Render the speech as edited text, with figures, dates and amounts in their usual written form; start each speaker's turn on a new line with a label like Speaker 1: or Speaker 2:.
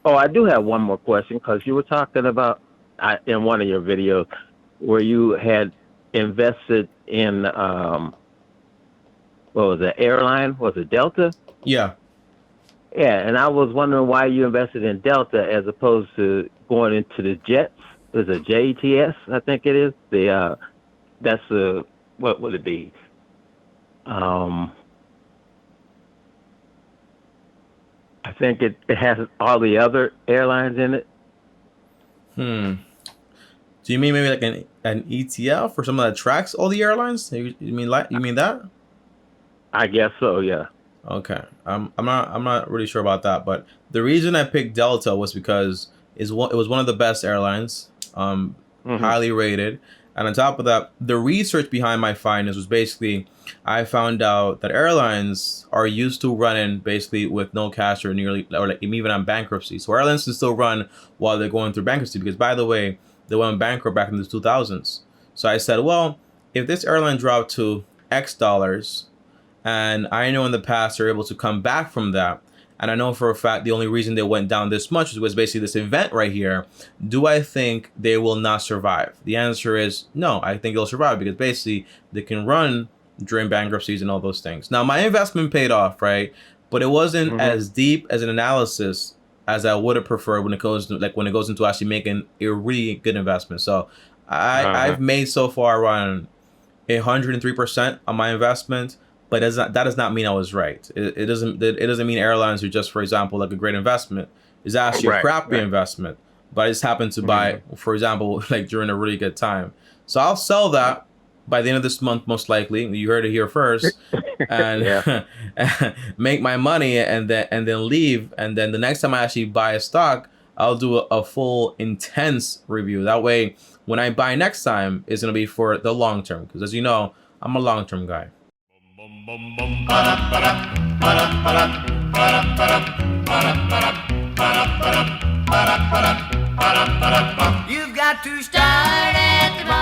Speaker 1: Oh, I do have one more question because you were talking about in one of your videos where you had invested in what was it, airline? Was it Delta?
Speaker 2: Yeah.
Speaker 1: Yeah, and I was wondering why you invested in Delta as opposed to going into the jets. There's a JETS, I think it is. That's the what would it be? Um, I think it has all the other airlines in it.
Speaker 2: Hmm. Do you mean maybe like an ETF or something that tracks all the airlines? You mean that?
Speaker 1: I guess so. Yeah.
Speaker 2: Okay. I'm not really sure about that, but the reason I picked Delta was because it was one of the best airlines,
Speaker 1: Hmm.
Speaker 2: highly rated. And on top of that, the research behind my findings was basically I found out that airlines are used to running basically with no cash or nearly or like even on bankruptcy. So airlines can still run while they're going through bankruptcy because by the way, they went bankrupt back in the 2000s. So I said, well, if this airline dropped to X dollars and I know in the past they're able to come back from that. And I know for a fact the only reason they went down this much was basically this event right here. Do I think they will not survive? The answer is no, I think they'll survive because basically they can run during bankruptcies and all those things. Now, my investment paid off, right? But it wasn't
Speaker 1: Hmm.
Speaker 2: as deep as an analysis as I would have preferred when it goes to, like when it goes into actually making a really good investment. So
Speaker 1: Uh-huh.
Speaker 2: I've made so far around 103% on my investment, but that does not mean I was right. It doesn't mean airlines are just, for example, like a great investment. It's actually a
Speaker 1: Right.
Speaker 2: crappy
Speaker 1: Right.
Speaker 2: investment, but I just happened to buy,
Speaker 1: Hmm.
Speaker 2: for example, like during a really good time. So I'll sell that by the end of this month, most likely. You heard it here first, and
Speaker 1: Yeah.
Speaker 2: make my money, and then leave. And then the next time I actually buy a stock, I'll do a full intense review. That way, when I buy next time, it's gonna be for the long term. Because as you know, I'm a long term guy.
Speaker 3: You've got to start